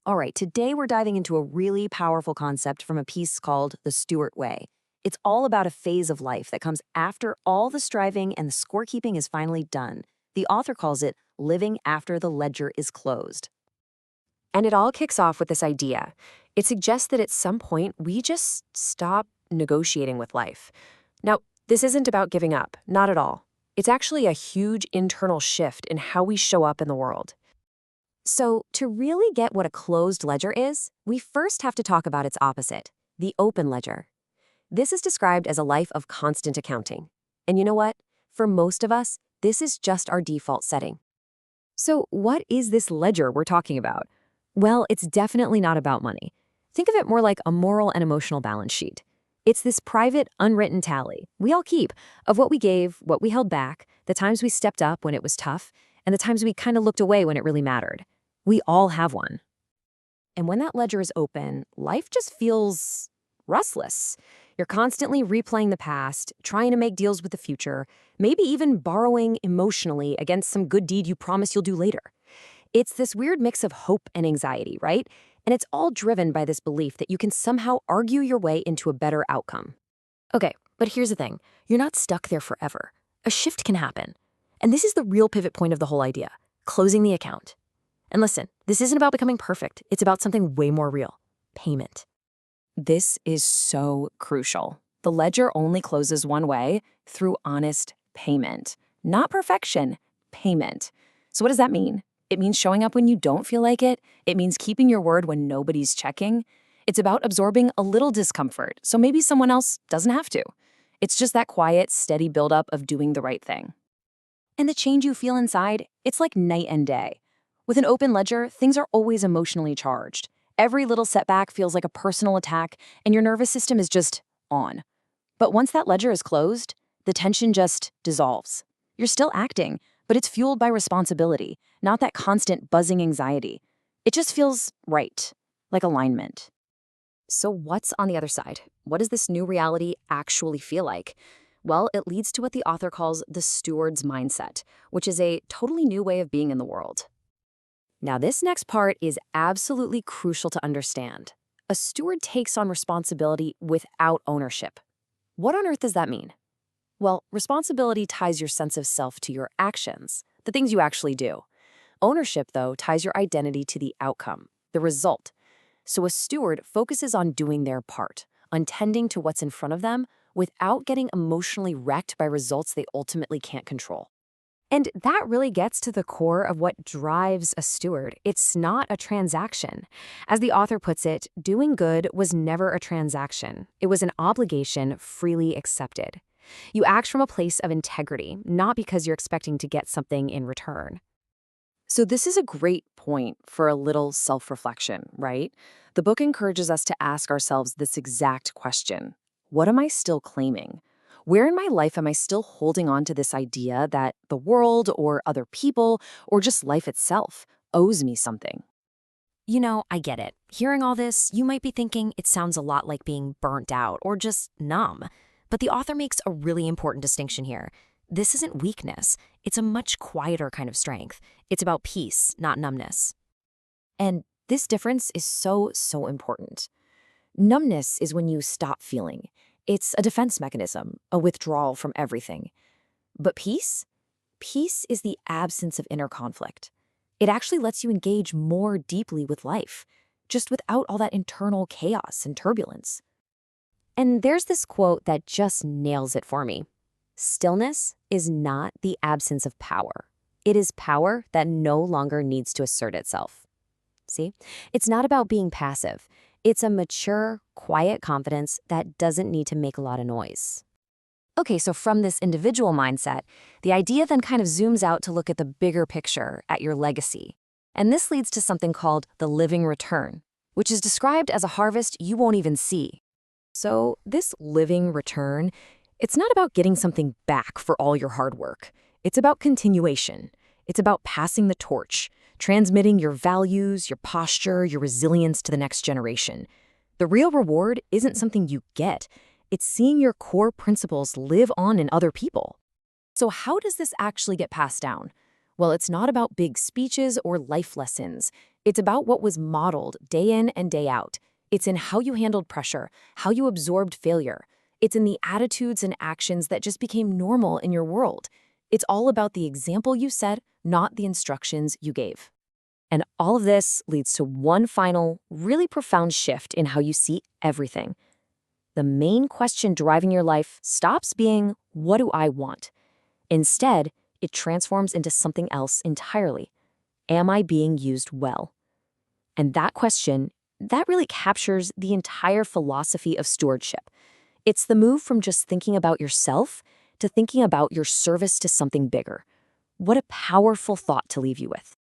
All right, today we're diving into a really powerful concept from a piece called The Steward Way. It's all about a phase of life that comes after all the striving and the scorekeeping is finally done. The author calls it living after the ledger is closed. And it all kicks off with this idea. It suggests that at some point, we just stop negotiating with life. Now, this isn't about giving up, not at all. It's actually a huge internal shift in how we show up in the world. So, to really get what a closed ledger is, we first have to talk about its opposite, the open ledger. This is described as a life of constant accounting. And you know what? For most of us, this is just our default setting. So, what is this ledger we're talking about? Well, it's definitely not about money. Think of it more like a moral and emotional balance sheet. It's this private, unwritten tally we all keep of what we gave, what we held back, the times we stepped up when it was tough, and the times we kind of looked away when it really mattered. We all have one. And when that ledger is open, life just feels restless. You're constantly replaying the past, trying to make deals with the future, maybe even borrowing emotionally against some good deed you promise you'll do later. It's this weird mix of hope and anxiety, right? And it's all driven by this belief that you can somehow argue your way into a better outcome. Okay, but here's the thing. You're not stuck there forever. A shift can happen. And this is the real pivot point of the whole idea, closing the account. And listen, this isn't about becoming perfect. It's about something way more real, payment. This is so crucial. The ledger only closes one way, through honest payment. Not perfection, payment. So what does that mean? It means showing up when you don't feel like it. It means keeping your word when nobody's checking. It's about absorbing a little discomfort, so maybe someone else doesn't have to. It's just that quiet, steady buildup of doing the right thing. And the change you feel inside, it's like night and day. With an open ledger, things are always emotionally charged. Every little setback feels like a personal attack, and your nervous system is just on. But once that ledger is closed, the tension just dissolves. You're still acting, but it's fueled by responsibility, not that constant buzzing anxiety. It just feels right, like alignment. So what's on the other side? What does this new reality actually feel like? Well, it leads to what the author calls the steward's mindset, which is a totally new way of being in the world. Now, this next part is absolutely crucial to understand. A steward takes on responsibility without ownership. What on earth does that mean? Well, responsibility ties your sense of self to your actions, the things you actually do. Ownership, though, ties your identity to the outcome, the result. So a steward focuses on doing their part, on tending to what's in front of them without getting emotionally wrecked by results they ultimately can't control. And that really gets to the core of what drives a steward. It's not a transaction. As the author puts it, doing good was never a transaction. It was an obligation freely accepted. You act from a place of integrity, not because you're expecting to get something in return. So this is a great point for a little self-reflection, right? The book encourages us to ask ourselves this exact question. What am I still claiming? Where in my life am I still holding on to this idea that the world or other people or just life itself owes me something? You know, I get it. Hearing all this, you might be thinking it sounds a lot like being burnt out or just numb. But the author makes a really important distinction here. This isn't weakness. It's a much quieter kind of strength. It's about peace, not numbness. And this difference is so important. Numbness is when you stop feeling. It's a defense mechanism, a withdrawal from everything. But peace? Peace is the absence of inner conflict. It actually lets you engage more deeply with life, just without all that internal chaos and turbulence. And there's this quote that just nails it for me. Stillness is not the absence of power. It is power that no longer needs to assert itself. See? It's not about being passive. It's a mature, quiet confidence that doesn't need to make a lot of noise. Okay, so from this individual mindset, the idea then kind of zooms out to look at the bigger picture, at your legacy. And this leads to something called the living return, which is described as a harvest you won't even see. So this living return, it's not about getting something back for all your hard work. It's about continuation. It's about passing the torch, transmitting your values, your posture, your resilience to the next generation. The real reward isn't something you get. It's seeing your core principles live on in other people. So how does this actually get passed down? Well, it's not about big speeches or life lessons. It's about what was modeled day in and day out. It's in how you handled pressure, how you absorbed failure. It's in the attitudes and actions that just became normal in your world. It's all about the example you set, not the instructions you gave. And all of this leads to one final, really profound shift in how you see everything. The main question driving your life stops being, what do I want? Instead, it transforms into something else entirely. Am I being used well? And that question, that really captures the entire philosophy of stewardship. It's the move from just thinking about yourself to thinking about your service to something bigger. What a powerful thought to leave you with.